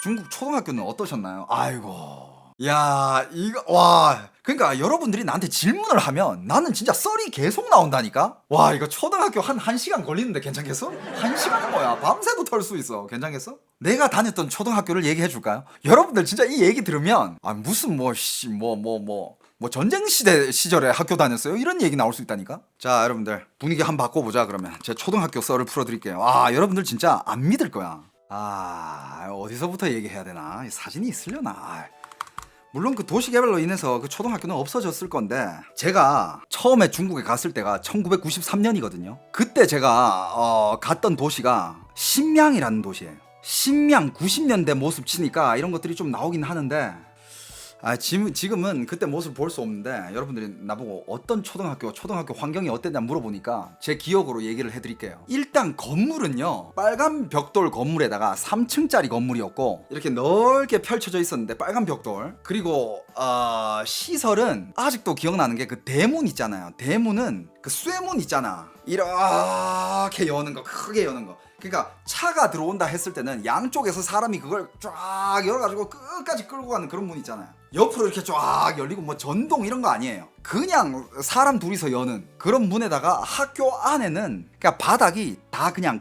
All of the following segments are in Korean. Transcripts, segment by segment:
중국 초등학교는 어떠셨나요? 아이고. 야, 이거, 와. 그러니까 여러분들이 나한테 질문을 하면 나는 진짜 썰이 계속 나온다니까? 와, 이거 초등학교 한 1시간 걸리는데 괜찮겠어? 1시간은 뭐야? 밤새도 털 수 있어. 괜찮겠어? 내가 다녔던 초등학교를 얘기해 줄까요? 여러분들 진짜 이 얘기 들으면, 아, 무슨 전쟁시대 시절에 학교 다녔어요? 이런 얘기 나올 수 있다니까? 자, 여러분들, 분위기 한번 바꿔보자, 그러면. 제 초등학교 썰을 풀어드릴게요. 아, 여러분들 진짜 안 믿을 거야. 아, 어디서부터 얘기해야 되나? 사진이 있으려나? 아, 물론 그 도시개발로 인해서 그 초등학교는 없어졌을 건데, 제가 처음에 중국에 갔을 때가 1993년이거든요. 그때 제가 갔던 도시가 신명이라는 도시예요. 신명 90년대 모습 치니까 이런 것들이 좀 나오긴 하는데, 지금은 그때 모습 볼 수 없는데, 여러분들이 나보고 어떤 초등학교 환경이 어땠냐 물어보니까 제 기억으로 얘기를 해드릴게요. 일단 건물은요, 빨간 벽돌 건물에다가 3층짜리 건물이었고, 이렇게 넓게 펼쳐져 있었는데, 빨간 벽돌. 그리고 시설은 아직도 기억나는 게 그 대문 있잖아요. 대문은 그 쇠문 있잖아, 이렇게 여는 거, 크게 여는 거. 그러니까 차가 들어온다 했을 때는 양쪽에서 사람이 그걸 쫙 열어가지고 끝까지 끌고 가는 그런 문 있잖아요. 옆으로 이렇게 쫙 열리고 뭐 전동 이런 거 아니에요. 그냥 사람 둘이서 여는 그런 문에다가, 학교 안에는 그러니까 바닥이 다 그냥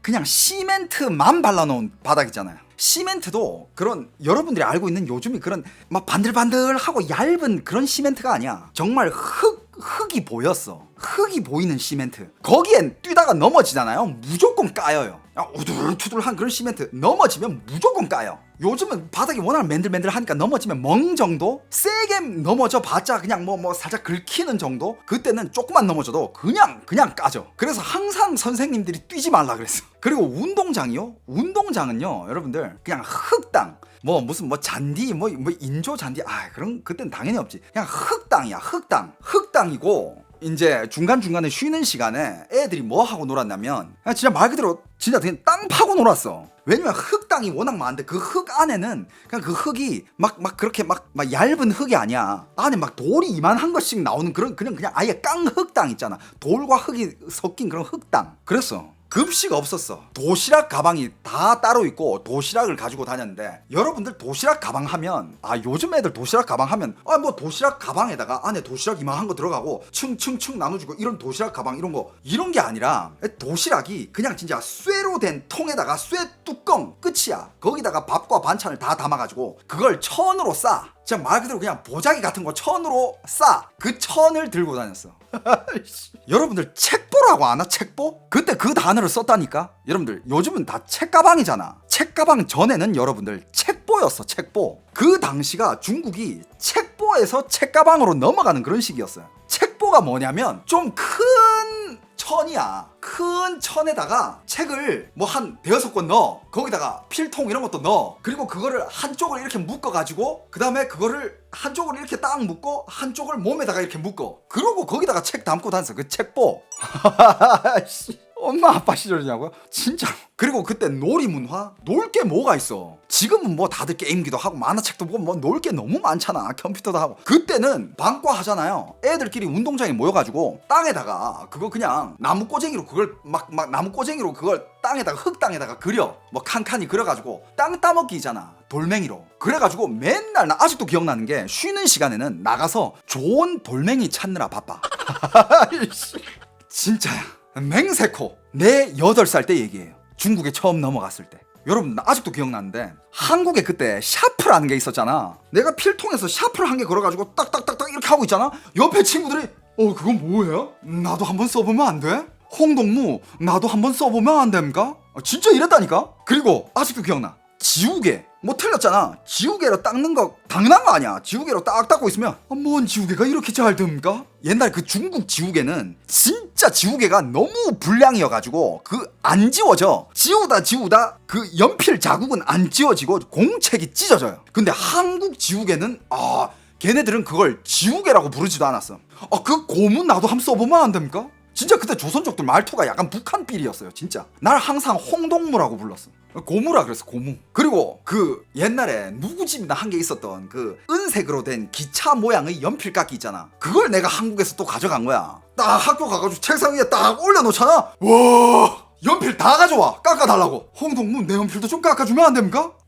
그냥 시멘트만 발라놓은 바닥 있잖아요. 시멘트도 그런 여러분들이 알고 있는 요즘이 그런 막 반들반들하고 얇은 그런 시멘트가 아니야. 정말 흙이 보였어. 흙이 보이는 시멘트. 거기엔 뛰다가 넘어지잖아요. 무조건 까여요. 우둘투둘한 그런 시멘트. 넘어지면 무조건 까요. 요즘은 바닥이 워낙 맨들맨들하니까 넘어지면 멍 정도? 세게 넘어져 봤자 그냥 뭐 살짝 긁히는 정도? 그때는 조금만 넘어져도 그냥 까져. 그래서 항상 선생님들이 뛰지 말라 그랬어. 그리고 운동장이요? 운동장은요, 여러분들, 그냥 흙땅. 무슨 잔디, 인조 잔디, 그런, 그땐 당연히 없지. 그냥 흙땅이야, 흙땅. 흙땅이고, 이제 중간중간에 쉬는 시간에 애들이 뭐 하고 놀았냐면, 그냥 진짜 말 그대로 진짜 그냥 땅 파고 놀았어. 왜냐면 흙땅이 워낙 많은데, 그 흙 안에는 그냥 그 흙이 그렇게 얇은 흙이 아니야. 안에 막 돌이 이만한 것씩 나오는 그냥 아예 깡흙땅 있잖아. 돌과 흙이 섞인 그런 흙땅. 그랬어. 급식 없었어. 도시락 가방이 다 따로 있고 도시락을 가지고 다녔는데, 여러분들 도시락 가방 하면, 요즘 애들 도시락 가방 하면 도시락 가방에다가 안에 도시락 이만한 거 들어가고 층층층 나눠주고 이런 도시락 가방 이런 게 아니라, 도시락이 그냥 진짜 쇠로 된 통에다가 쇠 뚜껑 끝이야. 거기다가 밥과 반찬을 다 담아가지고 그걸 천으로 싸. 진짜 말 그대로 그냥 보자기 같은 거 천으로 싸. 그 천을 들고 다녔어. 여러분들 책보라고 아나? 책보? 그때 그 단어를 썼다니까. 여러분들 요즘은 다 책가방이잖아. 책가방 전에는 여러분들 책보였어. 책보. 그 당시가 중국이 책보에서 책가방으로 넘어가는 그런 시기였어요. 책보가 뭐냐면 좀 큰 천이야. 큰 천에다가 책을 한 대여섯 권 넣어. 거기다가 필통 이런 것도 넣어. 그리고 그거를 한쪽을 이렇게 묶어가지고, 그 다음에 그거를 한쪽을 이렇게 딱 묶고 한쪽을 몸에다가 이렇게 묶어. 그러고 거기다가 책 담고 다녔어. 그 책보. 엄마 아빠 시절이냐고요? 진짜. 그리고 그때 놀이 문화? 놀 게 뭐가 있어. 지금은 다들 게임기도 하고 만화책도 보고 놀 게 너무 많잖아. 컴퓨터도 하고. 그때는 방과 하잖아요. 애들끼리 운동장에 모여가지고 땅에다가 그거 그냥 나무 꼬쟁이로 그걸 나무 꼬쟁이로 그걸 땅에다가, 흙땅에다가 그려. 칸칸이 그려가지고 땅 따먹기잖아. 돌멩이로. 그래가지고 맨날, 나 아직도 기억나는 게, 쉬는 시간에는 나가서 좋은 돌멩이 찾느라 바빠. 진짜야. 맹세코. 내 8살 때 얘기예요. 중국에 처음 넘어갔을 때. 여러분, 나 아직도 기억나는데, 한국에 그때 샤프라는 게 있었잖아. 내가 필통에서 샤프를 한 개 걸어가지고 딱딱딱딱 이렇게 하고 있잖아. 옆에 친구들이 그건 뭐예요? 나도 한번 써보면 안 돼? 홍동무, 나도 한번 써보면 안 됩니까? 진짜 이랬다니까? 그리고 아직도 기억나. 지우개. 틀렸잖아. 지우개로 닦는 거 당연한 거 아니야. 지우개로 딱 닦고 있으면 뭔 지우개가 이렇게 잘 됩니까? 옛날 그 중국 지우개는 진짜 지우개가 너무 불량이어가지고 안 지워져. 지우다 그 연필 자국은 안 지워지고 공책이 찢어져요. 근데 한국 지우개는 걔네들은 그걸 지우개라고 부르지도 않았어. 그 고문 나도 한번 써보면 안 됩니까? 진짜 그때 조선족들 말투가 약간 북한삘이었어요. 진짜 날 항상 홍동무라고 불렀어. 고무라 그랬어. 고무. 그리고 그 옛날에 누구 집이나 한 게 있었던 그 은색으로 된 기차 모양의 연필깎이 있잖아. 그걸 내가 한국에서 또 가져간 거야. 딱 학교 가가지고 책상 위에 딱 올려놓잖아. 와, 연필 다 가져와. 깎아달라고. 홍동무, 내 연필도 좀 깎아주면 안 됩니까?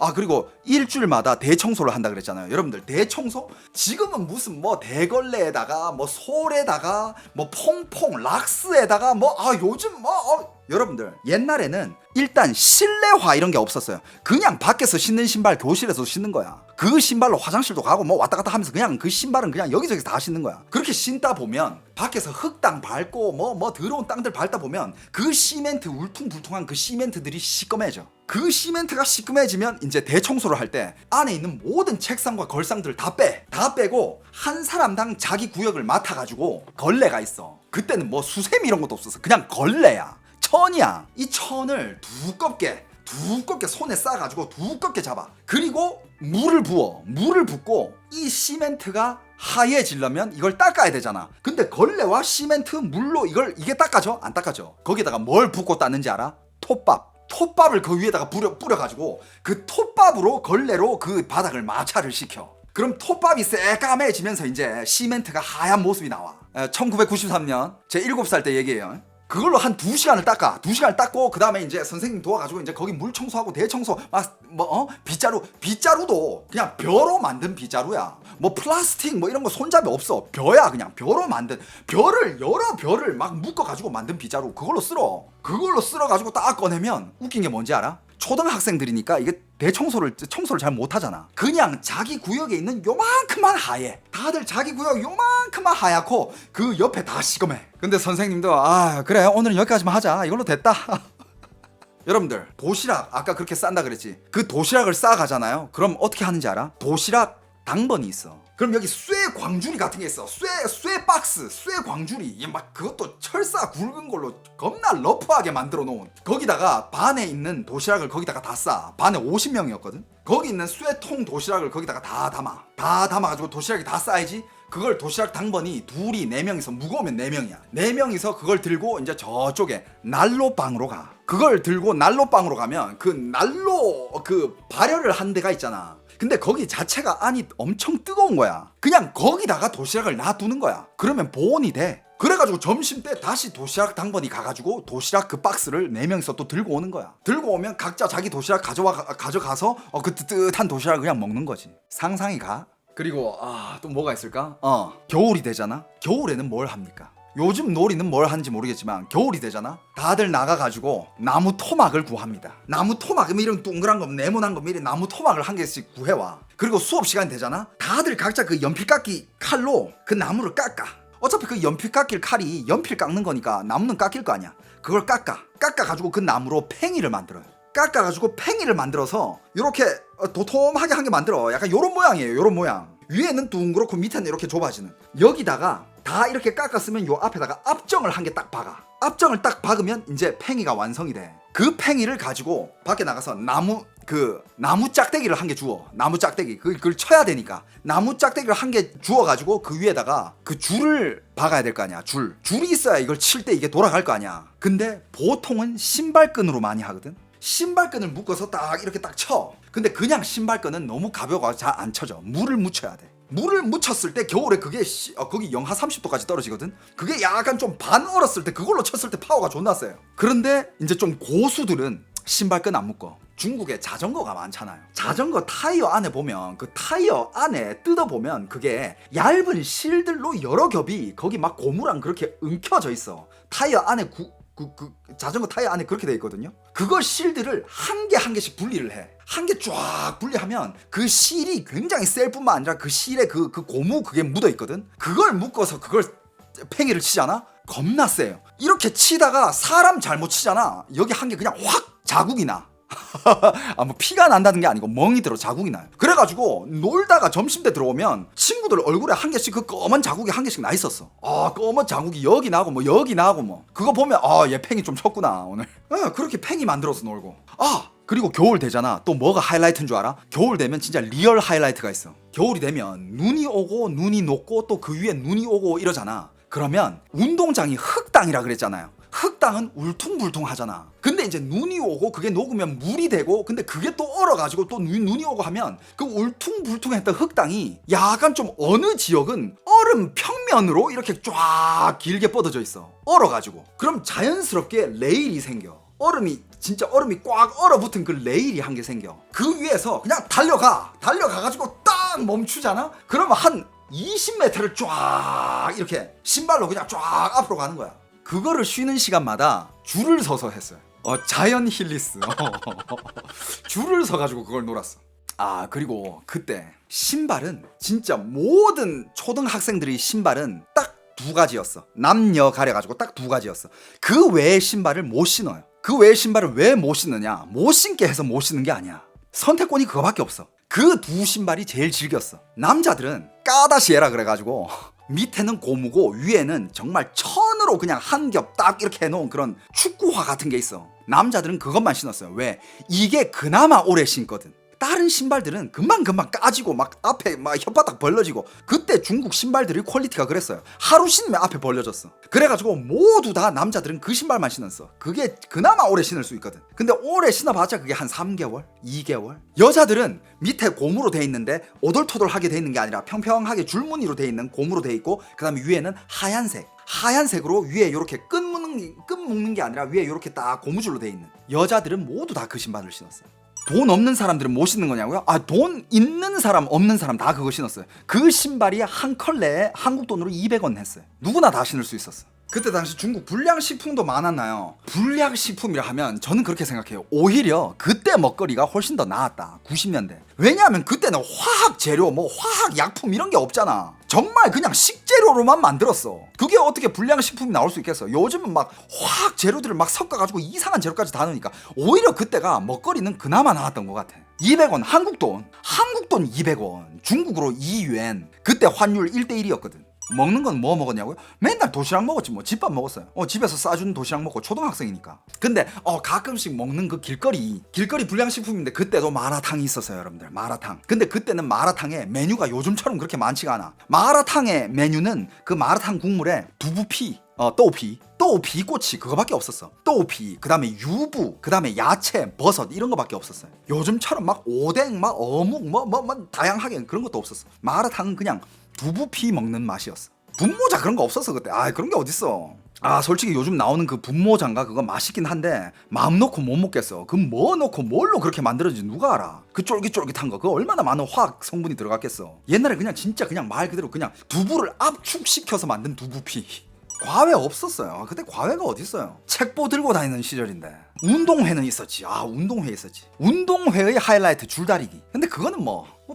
아 그리고 일주일마다 대청소를 한다 그랬잖아요. 여러분들 대청소 지금은 무슨 뭐 대걸레에다가 뭐 솔에다가 뭐 퐁퐁 락스에다가 뭐 요즘 뭐 여러분들 옛날에는 일단 실내화 이런 게 없었어요. 그냥 밖에서 신는 신발 교실에서 신는 거야. 그 신발로 화장실도 가고 뭐 왔다 갔다 하면서 그냥 그 신발은 그냥 여기저기서 다 신는 거야. 그렇게 신다 보면 밖에서 흙땅 밟고 뭐 더러운 땅들 밟다 보면 그 시멘트 울퉁불퉁한 그 시멘트들이 시꺼매져. 그 시멘트가 시꺼매지면 이제 대청소를 할 때 안에 있는 모든 책상과 걸상들을 다 빼고 한 사람당 자기 구역을 맡아가지고 걸레가 있어. 그때는 뭐 수세미 이런 것도 없었어. 그냥 걸레야. 천이야. 이 천을 두껍게 손에 싸가지고 두껍게 잡아. 그리고 물을 붓고 이 시멘트가 하얘지려면 이걸 닦아야 되잖아. 근데 걸레와 시멘트 물로 이게 닦아져? 안 닦아져. 거기다가 뭘 붓고 닦는지 알아? 톱밥을 그 위에다가 뿌려가지고 그 톱밥으로 걸레로 그 바닥을 마찰을 시켜. 그럼 톱밥이 새까매지면서 이제 시멘트가 하얀 모습이 나와. 1993년 제 7살 때 얘기예요. 그걸로 한 2시간을 닦아. 2시간을 닦고 그 다음에 이제 선생님 도와가지고 이제 거기 물 청소하고 대청소 빗자루도 그냥 벼로 만든 빗자루야. 뭐 플라스틱 뭐 이런 거 손잡이 없어. 벼야. 그냥 벼로 만든 여러 벼를 막 묶어가지고 만든 빗자루. 그걸로 쓸어가지고 딱 꺼내면 웃긴 게 뭔지 알아? 초등학생들이니까 이게 청소를 잘 못하잖아. 그냥 자기 구역에 있는 요만큼만 하얘. 다들 자기 구역 요만큼만 하얗고 그 옆에 다 시커매. 근데 선생님도 그래 오늘은 여기까지만 하자. 이걸로 됐다. 여러분들 도시락 아까 그렇게 싼다 그랬지. 그 도시락을 싸가잖아요. 그럼 어떻게 하는지 알아? 도시락 당번이 있어. 그럼 여기 쇠 광주리 같은 게 있어. 쇠 박스, 쇠 광주리. 막 그것도 철사 굵은 걸로 겁나 러프하게 만들어 놓은. 거기다가 반에 있는 도시락을 거기다가 다 싸. 반에 50명이었거든. 거기 있는 쇠통 도시락을 거기다가 다 담아가지고 도시락이 다 쌓이지. 그걸 도시락 당번이 둘이 4명이서 무거우면 4명이야. 4명이서 그걸 들고 이제 저쪽에 난로방으로 가. 그걸 들고 난로방으로 가면 그 난로 발열을 한 데가 있잖아. 근데 거기 자체가 안이 엄청 뜨거운 거야. 그냥 거기다가 도시락을 놔두는 거야. 그러면 보온이 돼. 그래가지고 점심 때 다시 도시락 당번이 가가지고 도시락 그 박스를 4명이서 또 들고 오는 거야. 들고 오면 각자 자기 도시락 가져가서 그 뜨뜻한 도시락을 그냥 먹는 거지. 상상이 가? 그리고 또 뭐가 있을까? 겨울이 되잖아. 겨울에는 뭘 합니까? 요즘 놀이는 뭘 하는지 모르겠지만 겨울이 되잖아. 다들 나가가지고 나무 토막을 구합니다. 나무 토막 이런 동그란 거 네모난 거 미리 나무 토막을 한 개씩 구해와. 그리고 수업 시간 되잖아. 다들 각자 그 연필 깎기 칼로 그 나무를 깎아. 어차피 그 연필 깎일 칼이 연필 깎는 거니까 나무는 깎일 거 아니야. 그걸 깎아가지고 그 나무로 팽이를 만들어요. 깎아가지고 팽이를 만들어서 이렇게 도톰하게 한 개 만들어. 약간 요런 모양이에요. 요런 모양. 위에는 둥그렇고 밑에는 이렇게 좁아지는. 여기다가 다 이렇게 깎았으면 요 앞에다가 압정을 한 개 딱 박아. 압정을 딱 박으면 이제 팽이가 완성이 돼. 그 팽이를 가지고 밖에 나가서 나무 짝대기를 한 개 주워. 나무 짝대기 그걸 쳐야 되니까 나무 짝대기를 한 개 주워가지고 그 위에다가 그 줄을 박아야 될 거 아니야. 줄이 있어야 이걸 칠 때 이게 돌아갈 거 아니야. 근데 보통은 신발끈으로 많이 하거든. 신발끈을 묶어서 딱 이렇게 딱 쳐. 근데 그냥 신발끈은 너무 가벼워 잘 안 쳐져. 물을 묻혀야 돼. 물을 묻혔을 때 겨울에 그게 거기 영하 30도까지 떨어지거든. 그게 약간 좀 반 얼었을 때 그걸로 쳤을 때 파워가 존나 세요. 그런데 이제 좀 고수들은 신발끈 안 묶어. 중국에 자전거가 많잖아요. 자전거 타이어 안에 보면 그 타이어 안에 뜯어보면 그게 얇은 실들로 여러 겹이 거기 막 고무랑 그렇게 엉켜져 있어. 타이어 안에 자전거 타이어 안에 그렇게 돼 있거든요. 그걸 실들을 한 개씩 분리를 해. 한 개 쫙 분리하면 그 실이 굉장히 셀 뿐만 아니라 그 실에 그 고무 그게 묻어 있거든. 그걸 묶어서 그걸 팽이를 치잖아. 겁나 세요. 이렇게 치다가 사람 잘못 치잖아. 여기 한 개 그냥 확 자국이 나. 뭐 피가 난다는 게 아니고 멍이 들어 자국이 나요. 그래가지고 놀다가 점심때 들어오면 친구들 얼굴에 한 개씩 그 검은 자국이 한 개씩 나 있었어. 검은 자국이 여기 나고 뭐 여기 나고 뭐 그거 보면 얘 팽이 좀 쳤구나 오늘. 그렇게 팽이 만들어서 놀고. 그리고 겨울 되잖아. 또 뭐가 하이라이트인 줄 알아? 겨울 되면 진짜 리얼 하이라이트가 있어. 겨울이 되면 눈이 오고 눈이 녹고 또 그 위에 눈이 오고 이러잖아. 그러면 운동장이 흙땅이라 그랬잖아요. 흙땅은 울퉁불퉁하잖아. 근데 이제 눈이 오고 그게 녹으면 물이 되고 근데 그게 또 얼어가지고 또 눈이 오고 하면 그 울퉁불퉁했던 흙땅이 약간 좀 어느 지역은 얼음 평면으로 이렇게 쫙 길게 뻗어져 있어. 얼어가지고. 그럼 자연스럽게 레일이 생겨. 얼음이 진짜 얼음이 꽉 얼어붙은 그 레일이 한 개 생겨. 그 위에서 그냥 달려가가지고 딱 멈추잖아. 그러면 한 20m를 쫙 이렇게 신발로 그냥 쫙 앞으로 가는 거야. 그거를 쉬는 시간마다 줄을 서서 했어요. 자이언 힐리스. 줄을 서가지고 그걸 놀았어. 아, 그리고 그때 신발은 진짜 모든 초등학생들의 신발은 딱 두 가지였어. 남녀 가려가지고 딱 두 가지였어. 그 외의 신발을 못 신어요. 그 외의 신발을 왜 못 신느냐? 못 신게 해서 못 신는 게 아니야. 선택권이 그거밖에 없어. 그 두 신발이 제일 즐겼어. 남자들은 까다시에라 그래가지고 밑에는 고무고 위에는 정말 천으로 그냥 한 겹 딱 이렇게 해놓은 그런 축구화 같은 게 있어. 남자들은 그것만 신었어요. 왜? 이게 그나마 오래 신거든. 다른 신발들은 금방금방 까지고 막 앞에 막 혓바닥 벌러지고. 그때 중국 신발들이 퀄리티가 그랬어요. 하루 신으면 앞에 벌려졌어. 그래가지고 모두 다 남자들은 그 신발만 신었어. 그게 그나마 오래 신을 수 있거든. 근데 오래 신어봤자 그게 한 3개월? 2개월? 여자들은 밑에 고무로 돼 있는데 오돌토돌하게 돼 있는 게 아니라 평평하게 줄무늬로 돼 있는 고무로 돼 있고, 그 다음에 위에는 하얀색으로 위에 이렇게 끈 묶는 게 아니라 위에 이렇게 딱 고무줄로 돼 있는. 여자들은 모두 다 그 신발을 신었어요. 돈 없는 사람들은 못 신는 거냐고요? 아, 돈 있는 사람 없는 사람 다 그거 신었어요. 그 신발이 한 컬레에 한국 돈으로 200원 했어요. 누구나 다 신을 수 있었어. 그때 당시 중국 불량식품도 많았나요? 불량식품이라 하면 저는 그렇게 생각해요. 오히려 그때 먹거리가 훨씬 더 나았다. 90년대. 왜냐하면 그때는 화학 재료, 화학 약품 이런 게 없잖아. 정말 그냥 식재료로만 만들었어. 그게 어떻게 불량식품이 나올 수 있겠어? 요즘은 막 화학 재료들을 막 섞어가지고 이상한 재료까지 다 넣으니까 오히려 그때가 먹거리는 그나마 나았던 것 같아. 200원 한국돈 200원, 중국으로 2yuan. 그때 환율 1대1이었거든. 먹는 건 뭐 먹었냐고요? 맨날 도시락 먹었지. 집밥 먹었어요. 집에서 싸주는 도시락 먹고, 초등학생이니까. 근데 가끔씩 먹는 그 길거리 불량식품인데, 그때도 마라탕이 있었어요, 여러분들. 마라탕. 근데 그때는 마라탕에 메뉴가 요즘처럼 그렇게 많지가 않아. 마라탕의 메뉴는 그 마라탕 국물에 두부피, 또우피 꼬치 그거밖에 없었어. 또우피, 그 다음에 유부, 그 다음에 야채, 버섯 이런 거밖에 없었어요. 요즘처럼 막 오뎅, 막 어묵, 다양하게 그런 것도 없었어. 마라탕은 그냥 두부피 먹는 맛이었어. 분모자 그런 거 없었어 그때. 그런 게 어딨어. 솔직히 요즘 나오는 그 분모자인가 그거 맛있긴 한데 마음 놓고 못 먹겠어. 그 뭐 넣고 뭘로 그렇게 만들어진지 누가 알아. 그 쫄깃쫄깃한 거 그거 얼마나 많은 화학 성분이 들어갔겠어. 옛날에 그냥 진짜 그냥 말 그대로 그냥 두부를 압축시켜서 만든 두부피. 과외 없었어요. 그때 과외가 어딨어요. 책보 들고 다니는 시절인데. 운동회는 있었지. 운동회 있었지. 운동회의 하이라이트 줄다리기. 근데 그거는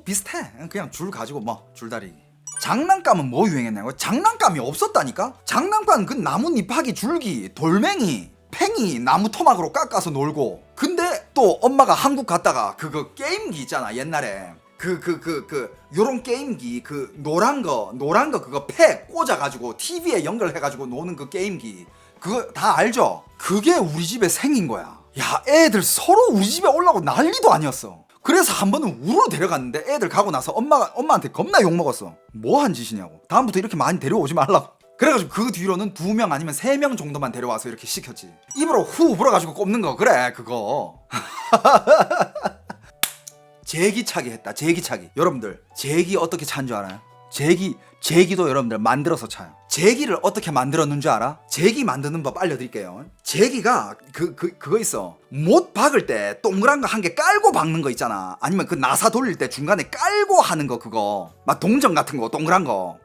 비슷해. 그냥 줄 가지고 줄다리기. 장난감은 뭐 유행했냐고? 장난감이 없었다니까? 장난감 그 나뭇잎하기, 줄기, 돌멩이, 팽이, 나무 토막으로 깎아서 놀고. 근데 또 엄마가 한국 갔다가 그거 게임기 있잖아 옛날에. 요런 게임기, 노란 거 그거 팩 꽂아가지고 TV에 연결해가지고 노는 그 게임기. 그거 다 알죠? 그게 우리 집에 생긴 거야. 야, 애들 서로 우리 집에 오려고 난리도 아니었어. 그래서 한 번은 우로 데려갔는데 애들 가고 나서 엄마한테 겁나 욕먹었어. 뭐 한 짓이냐고. 다음부터 이렇게 많이 데려오지 말라고. 그래가지고 그 뒤로는 2명 아니면 3명 정도만 데려와서 이렇게 시켰지. 입으로 후 불어가지고 꼽는 거. 그래 그거. 제기차기 했다. 제기차기. 여러분들 제기 어떻게 차는 줄 알아요? 제기도 여러분들 만들어서 차요. 제기를 어떻게 만들었는 줄 알아? 제기 만드는 법 알려드릴게요. 제기가 그거 있어. 못 박을 때 동그란 거 한 개 깔고 박는 거 있잖아. 아니면 그 나사 돌릴 때 중간에 깔고 하는 거 그거. 막 동전 같은 거 동그란 거.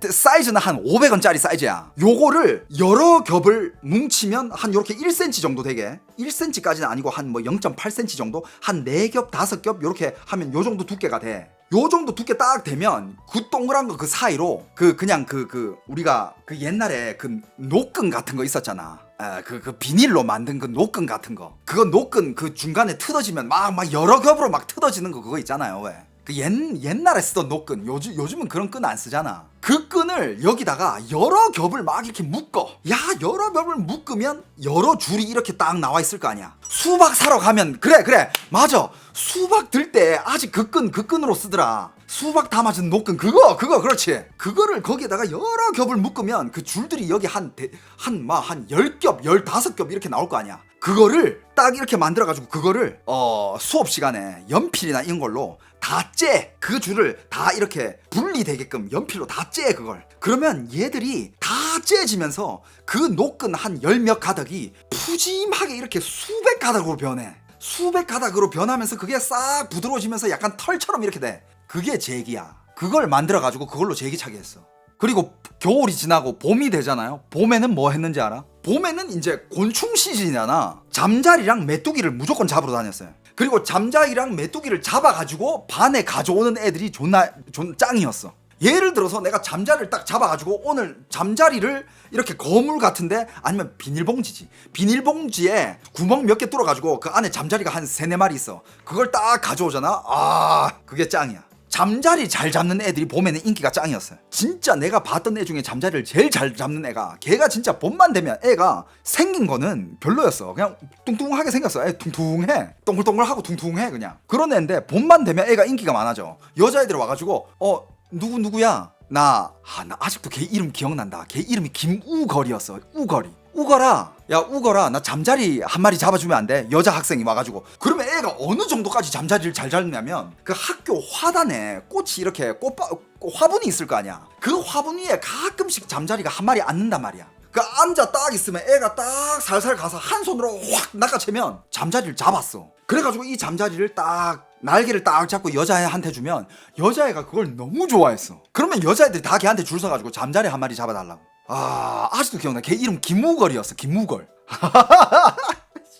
사이즈는 한 500원짜리 사이즈야. 요거를 여러 겹을 뭉치면 한 요렇게 1cm 정도 되게. 1cm까지는 아니고 한 0.8cm 정도? 한 4겹 5겹 요렇게 하면 요 정도 두께가 돼. 요 정도 두께 딱 되면 그 동그란 거 그 사이로 그냥 우리가 그 옛날에 그 노끈 같은 거 있었잖아. 그 비닐로 만든 그 노끈 같은 거. 그거 노끈 그 중간에 틀어지면 막 여러 겹으로 막 틀어지는 거 그거 있잖아요. 왜? 그 옛날에 쓰던 노끈. 요즘은 그런 끈 안 쓰잖아. 그 끈을 여기다가 여러 겹을 막 이렇게 묶어. 야, 여러 겹을 묶으면 여러 줄이 이렇게 딱 나와 있을 거 아니야. 수박 사러 가면 그래 맞아. 수박 들 때 아직 그 끈으로 쓰더라. 수박 담아준 노끈 그거 그렇지. 그거를 거기에다가 여러 겹을 묶으면 그 줄들이 여기 한 10겹 15겹 이렇게 나올 거 아니야. 그거를 딱 이렇게 만들어가지고 그거를 수업 시간에 연필이나 이런 걸로 다 째. 그 줄을 다 이렇게 분리되게끔 연필로 다 째 그걸. 그러면 얘들이 다 째지면서 그 노끈 한 10몇 가닥이 푸짐하게 이렇게 수백 가닥으로 변해. 수백 가닥으로 변하면서 그게 싹 부드러워지면서 약간 털처럼 이렇게 돼. 그게 제기야. 그걸 만들어가지고 그걸로 제기차게 했어. 그리고 겨울이 지나고 봄이 되잖아요. 봄에는 뭐 했는지 알아? 봄에는 이제 곤충 시즌이잖아. 잠자리랑 메뚜기를 무조건 잡으러 다녔어요. 그리고 잠자리랑 메뚜기를 잡아가지고 반에 가져오는 애들이 존나 짱이었어. 예를 들어서 내가 잠자리를 딱 잡아가지고 오늘 잠자리를 이렇게 거물 같은데 아니면 비닐봉지지. 비닐봉지에 구멍 몇 개 뚫어가지고 그 안에 잠자리가 한 3-4마리 있어. 그걸 딱 가져오잖아. 아, 그게 짱이야. 잠자리 잘 잡는 애들이 봄에는 인기가 짱이었어요. 진짜 내가 봤던 애 중에 잠자리를 제일 잘 잡는 애가, 걔가 진짜 봄만 되면 애가 생긴 거는 별로였어. 그냥 뚱뚱하게 생겼어. 애 퉁퉁해. 동글동글하고 퉁퉁해 그냥. 그런 애인데 봄만 되면 애가 인기가 많아져. 여자애들이 와가지고 누구야? 나 아직도 걔 이름 기억난다. 걔 이름이 김우걸이었어. 우걸아, 야 우걸아, 나 잠자리 한 마리 잡아주면 안 돼? 여자 학생이 와가지고. 그러면 애가 어느 정도까지 잠자리를 잘 잡냐면 그 학교 화단에 꽃이 이렇게 화분이 있을 거 아니야. 그 화분 위에 가끔씩 잠자리가 한 마리 앉는단 말이야. 그 앉아 딱 있으면 애가 딱 살살 가서 한 손으로 확 낚아채면 잠자리를 잡았어. 그래가지고 이 잠자리를 딱 날개를 딱 잡고 여자애한테 주면 여자애가 그걸 너무 좋아했어. 그러면 여자애들이 다 걔한테 줄 서가지고 잠자리 한 마리 잡아달라고. 아, 아직도 기억나. 걔 이름 김무걸이었어. 김무걸.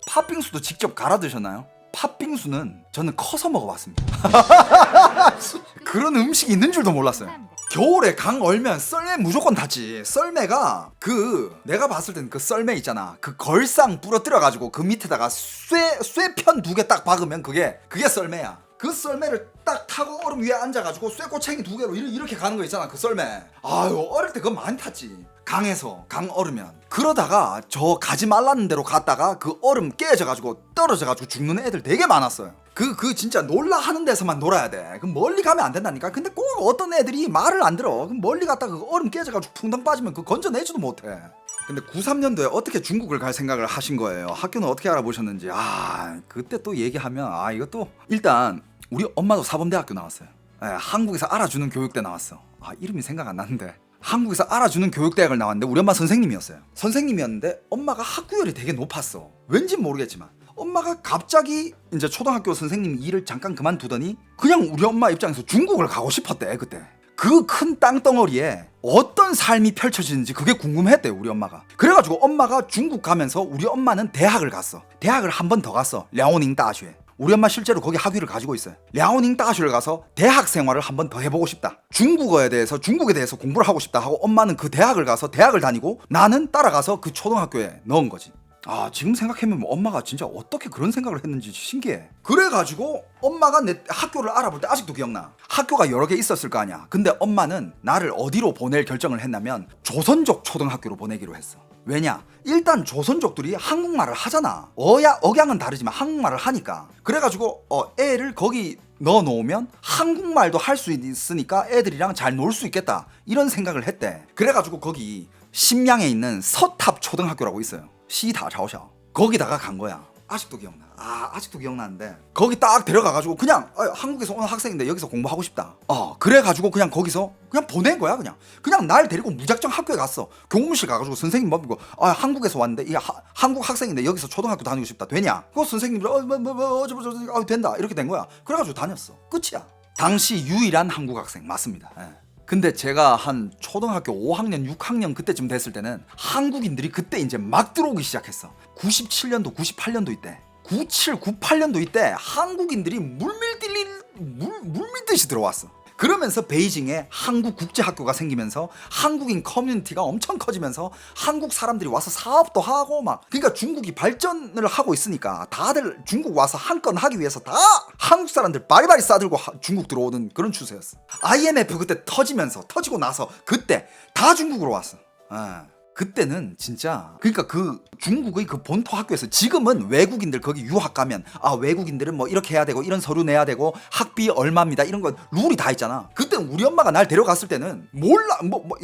팥빙수도 직접 갈아 드셨나요? 팥빙수는 저는 커서 먹어봤습니다. 그런 음식이 있는 줄도 몰랐어요. 겨울에 강 얼면 썰매 무조건 탔지. 썰매가 내가 봤을 때는 그 썰매 있잖아. 그 걸상 부러뜨려 가지고 그 밑에다가 쇠편 2개 딱 박으면 그게 썰매야. 그 썰매를 딱 타고 얼음 위에 앉아가지고 쇠꼬챙이 2개로 이렇게 가는 거 있잖아. 그 썰매. 아유, 어릴 때 그거 많이 탔지. 강에서 강 얼으면. 그러다가 저 가지 말라는 데로 갔다가 그 얼음 깨져가지고 떨어져가지고 죽는 애들 되게 많았어요. 그 진짜 놀라 하는 데서만 놀아야 돼. 그럼 멀리 가면 안 된다니까. 근데 꼭 어떤 애들이 말을 안 들어. 그럼 멀리 갔다가 그 얼음 깨져가지고 풍덩 빠지면 그거 건져내지도 못해. 근데 93년도에 어떻게 중국을 갈 생각을 하신 거예요? 학교는 어떻게 알아보셨는지. 그때 또 얘기하면 이것도 일단 우리 엄마도 사범대학교 나왔어요. 한국에서 알아주는 교육대 나왔어. 이름이 생각 안 나는데 한국에서 알아주는 교육대학을 나왔는데 우리 엄마 선생님이었어요. 선생님이었는데 엄마가 학구열이 되게 높았어. 왠진 모르겠지만 엄마가 갑자기 이제 초등학교 선생님 일을 잠깐 그만두더니 그냥 우리 엄마 입장에서 중국을 가고 싶었대. 그때 그 큰 땅덩어리에 어떤 삶이 펼쳐지는지 그게 궁금했대 우리 엄마가. 그래가지고 엄마가 중국 가면서 우리 엄마는 대학을 갔어. 대학을 한 번 더 갔어. 랴오닝大学. 우리 엄마 실제로 거기 학위를 가지고 있어요. 랴오닝大学를 가서 대학 생활을 한 번 더 해보고 싶다. 중국에 대해서 공부를 하고 싶다 하고 엄마는 그 대학을 가서 대학을 다니고 나는 따라가서 그 초등학교에 넣은 거지. 지금 생각해보면 엄마가 진짜 어떻게 그런 생각을 했는지 신기해. 그래가지고 엄마가 내 학교를 알아볼 때 아직도 기억나. 학교가 여러 개 있었을 거 아니야. 근데 엄마는 나를 어디로 보낼 결정을 했냐면 조선족 초등학교로 보내기로 했어. 왜냐? 일단 조선족들이 한국말을 하잖아. 억양은 다르지만 한국말을 하니까. 그래가지고 애를 거기 넣어놓으면 한국말도 할 수 있으니까 애들이랑 잘 놀 수 있겠다 이런 생각을 했대. 그래가지고 거기 심양에 있는 서탑 초등학교라고 있어요. 시다자오샤. 거기다가 간 거야. 아직도 기억나. 아직도 기억나는데 거기 딱 데려가가지고 그냥 한국에서 온 학생인데 여기서 공부하고 싶다. 그래가지고 그냥 거기서 그냥 보낸 거야. 그냥 날 데리고 무작정 학교에 갔어. 교무실 가가지고 선생님 먹이고 한국에서 왔는데 이 한국 학생인데 여기서 초등학교 다니고 싶다. 되냐? 그거 선생님들 된다 이렇게 된 거야. 그래가지고 다녔어. 끝이야. 당시 유일한 한국 학생 맞습니다. 근데 제가 한 초등학교 5학년, 6학년 그때쯤 됐을 때는 한국인들이 그때 이제 막 들어오기 시작했어. 97년도, 98년도 이때. 97, 98년도 이때 한국인들이 물밀듯이 들어왔어. 그러면서 베이징에 한국국제학교가 생기면서 한국인 커뮤니티가 엄청 커지면서 한국 사람들이 와서 사업도 하고 그러니까 중국이 발전을 하고 있으니까 다들 중국 와서 한 건 하기 위해서 다 한국 사람들 바리바리 싸들고 중국 들어오는 그런 추세였어. IMF 그때 터지고 나서 그때 다 중국으로 왔어. 그때는 진짜 그러니까 그 중국의 그 본토 학교에서 지금은 외국인들 거기 유학 가면 외국인들은 뭐 이렇게 해야 되고 이런 서류 내야 되고 학비 얼마입니다 이런 거 룰이 다 있잖아. 그때는 우리 엄마가 날 데려갔을 때는 몰라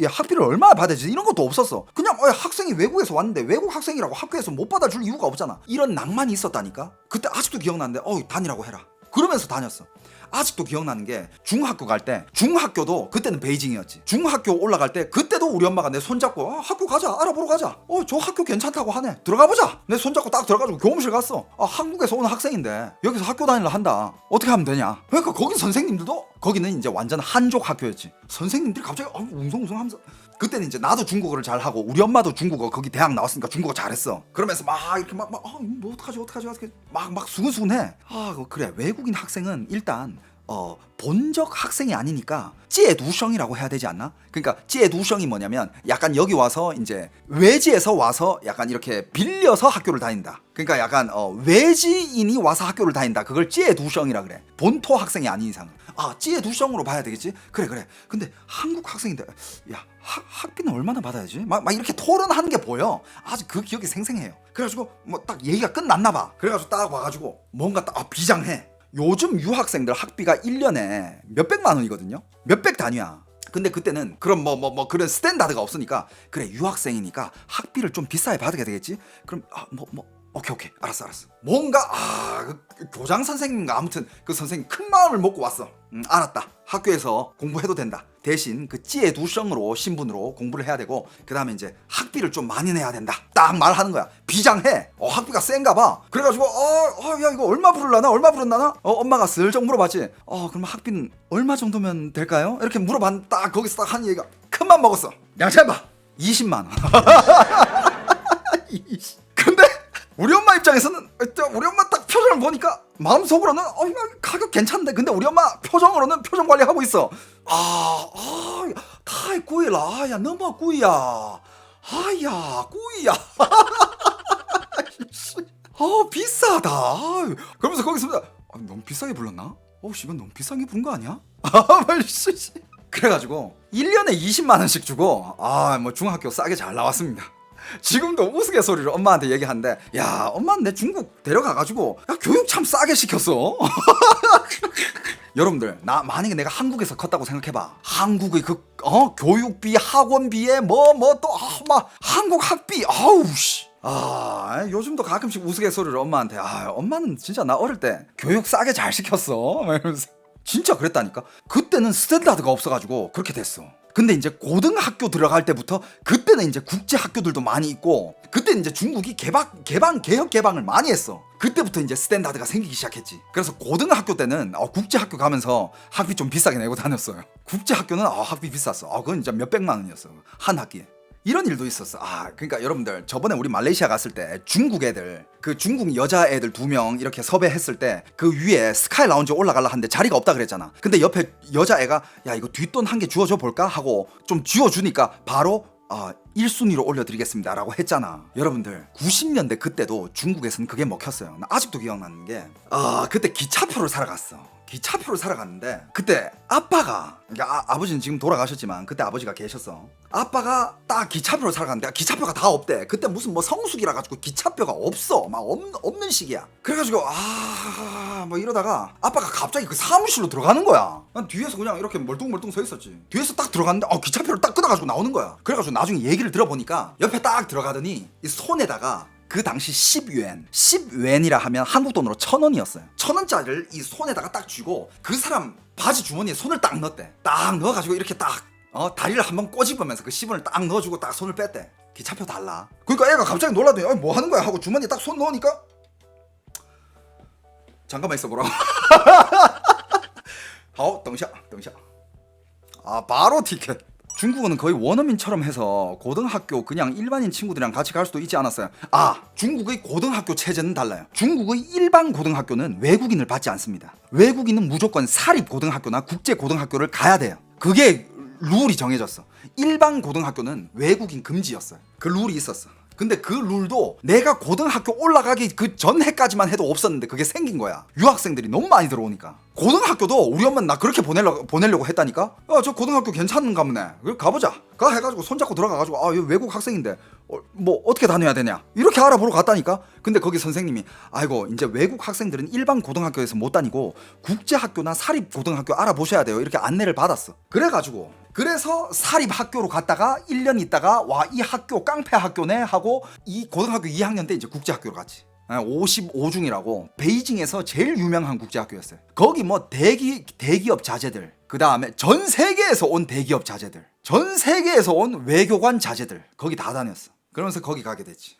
학비를 얼마나 받아야 되지 이런 것도 없었어. 그냥 학생이 외국에서 왔는데 외국 학생이라고 학교에서 못 받아줄 이유가 없잖아. 이런 낭만이 있었다니까. 그때 아직도 기억나는데 다니라고 해라. 그러면서 다녔어. 아직도 기억나는 게 중학교 갈 때 중학교도 그때는 베이징이었지. 중학교 올라갈 때 그때도 우리 엄마가 내 손잡고 학교 가자 알아보러 가자. 저 학교 괜찮다고 하네. 들어가 보자. 내 손잡고 딱 들어가지고 교무실 갔어. 한국에서 온 학생인데 여기서 학교 다니려 한다. 어떻게 하면 되냐. 그러니까 거기 선생님들도 거기는 이제 완전 한족 학교였지. 선생님들이 갑자기 웅성웅성 하면서 그때는 이제 나도 중국어를 잘하고 우리 엄마도 중국어 거기 대학 나왔으니까 중국어 잘했어. 그러면서 막 이렇게 뭐 어떡하지 막 수근수근해. 그래 외국인 학생은 일단 본적 학생이 아니니까 찌에두성이라고 해야 되지 않나? 그러니까 찌에두성이 뭐냐면 약간 여기 와서 이제 외지에서 와서 약간 이렇게 빌려서 학교를 다닌다. 그러니까 약간 외지인이 와서 학교를 다닌다. 그걸 찌에두성이라 그래. 본토 학생이 아닌 이상은. 찌에두성으로 봐야 되겠지? 그래. 근데 한국 학생인데 야 학비는 얼마나 받아야지? 막 이렇게 토론하는 게 보여. 아주 그 기억이 생생해요. 그래가지고 뭐 딱 얘기가 끝났나 봐. 그래가지고 딱 와가지고 뭔가 딱 비장해. 요즘 유학생들 학비가 1년에 몇백만 원이거든요. 몇백 단위야. 근데 그때는 그런 그런 스탠다드가 없으니까 그래 유학생이니까 학비를 좀 비싸게 받게 되겠지. 그럼 오케이 알았어. 뭔가 그 교장 선생님인가 아무튼 그 선생님 큰 마음을 먹고 왔어. 알았다. 학교에서 공부해도 된다. 대신 그 찌에두성으로 신분으로 공부를 해야 되고 그 다음에 이제 학비를 좀 많이 내야 된다. 딱 말하는 거야. 비장해. 학비가 센가 봐. 그래가지고 야 이거 얼마 부르려나? 엄마가 슬쩍 물어봤지. 그럼 학비는 얼마 정도면 될까요? 이렇게 물어봤는데 딱 거기서 딱 하는 얘기가 큰맘 먹었어. 양채봐 20만 원. 근데 우리 엄마 입장에서는 우리 엄마 딱 표정을 보니까 마음속으로는 이거 가격 괜찮은데 근데 우리 엄마 표정으로는 표정 관리하고 있어. 타이 꾸이라. 야 너무 꾸이야. 꾸이야. 비싸다. 그러면서 거기서 너무 비싸게 불렀나? 이건 너무 비싸게 부른 거 아니야? 그래가지고 1년에 20만 원씩 주고 뭐 중학교 싸게 잘 나왔습니다. 지금도 우스갯소리로 엄마한테 얘기하는데 야 엄마는 내 중국 데려가가지고 교육 참 싸게 시켰어. 여러분들 만약에 내가 한국에서 컸다고 생각해봐. 한국의 그 교육비 학원비에 또 한국 학비 요즘도 가끔씩 우스갯소리를 엄마한테 엄마는 진짜 나 어릴 때 교육 싸게 잘 시켰어 이러면서 진짜 그랬다니까. 그때는 스탠다드가 없어가지고 그렇게 됐어. 근데 이제 고등학교 들어갈 때부터 그때는 이제 국제 학교들도 많이 있고 그때는 이제 중국이 개혁 개방을 많이 했어. 그때부터 이제 스탠다드가 생기기 시작했지. 그래서 고등학교 때는 국제 학교 가면서 학비 좀 비싸게 내고 다녔어요. 국제 학교는 학비 비쌌어. 그건 진짜 몇백만 원이었어 한 학기에. 이런 일도 있었어. 그러니까 여러분들 저번에 우리 말레이시아 갔을 때 중국 애들 그 중국 여자 애들 2명 이렇게 섭외했을 때 그 위에 스카이 라운지 올라가려 하는데 자리가 없다 그랬잖아. 근데 옆에 여자애가 야 이거 뒷돈 한 개 주워줘 볼까 하고 좀 쥐어주니까 바로 1순위로 올려드리겠습니다 라고 했잖아. 여러분들 90년대 그때도 중국에서는 그게 먹혔어요. 나 아직도 기억나는 게 그때 기차표를 사러 갔어. 기차표를 사러 갔는데 그때 아빠가 그러니까 아버지는 지금 돌아가셨지만 그때 아버지가 계셨어. 아빠가 딱 기차표를 사러 갔는데 기차표가 다 없대. 그때 무슨 성수기라 가지고 기차표가 없어. 막 없는 시기야. 그래가지고 이러다가 아빠가 갑자기 그 사무실로 들어가는 거야. 난 뒤에서 그냥 이렇게 멀뚱멀뚱 서 있었지. 뒤에서 딱 들어갔는데 기차표를 딱 끊어가지고 나오는 거야. 그래가지고 나중에 얘기를 들어보니까 옆에 딱 들어가더니 이 손에다가 그 당시 10유엔이라 하면 한국 돈으로 1,000원이었어요. 1,000원짜리를 이 손에다가 딱 쥐고 그 사람 바지 주머니에 손을 딱 넣었대. 딱 넣어가지고 이렇게 딱 다리를 한번 꼬집으면서 그 10원을 딱 넣어주고 딱 손을 뺐대. 기차표 달라. 그러니까 애가 갑자기 놀라더니 뭐 하는 거야 하고 주머니에 딱 손 넣으니까 잠깐만 있어보라고. 等下 바로 티켓. 중국어는 거의 원어민처럼 해서 고등학교 그냥 일반인 친구들이랑 같이 갈 수도 있지 않았어요. 중국의 고등학교 체제는 달라요. 중국의 일반 고등학교는 외국인을 받지 않습니다. 외국인은 무조건 사립 고등학교나 국제 고등학교를 가야 돼요. 그게 룰이 정해졌어. 일반 고등학교는 외국인 금지였어요. 그 룰이 있었어. 근데 그 룰도 내가 고등학교 올라가기 그 전해까지만 해도 없었는데 그게 생긴 거야. 유학생들이 너무 많이 들어오니까. 고등학교도 우리 엄마는 나 그렇게 보내려고 했다니까. 저 고등학교 괜찮은가 보네. 가보자. 가 해가지고 손잡고 들어가가지고 얘 외국 학생인데 뭐 어떻게 다녀야 되냐 이렇게 알아보러 갔다니까. 근데 거기 선생님이 아이고 이제 외국 학생들은 일반 고등학교에서 못 다니고 국제학교나 사립고등학교 알아보셔야 돼요 이렇게 안내를 받았어. 그래서 사립학교로 갔다가 1년 있다가 이 학교 깡패 학교네 하고 이 고등학교 2학년 때 이제 국제학교로 갔지. 55중이라고 베이징에서 제일 유명한 국제학교였어요. 거기 뭐 대기업 자제들, 그 다음에 전 세계에서 온 대기업 자제들, 전 세계에서 온 외교관 자제들 거기 다 다녔어. 그러면서 거기 가게 됐지.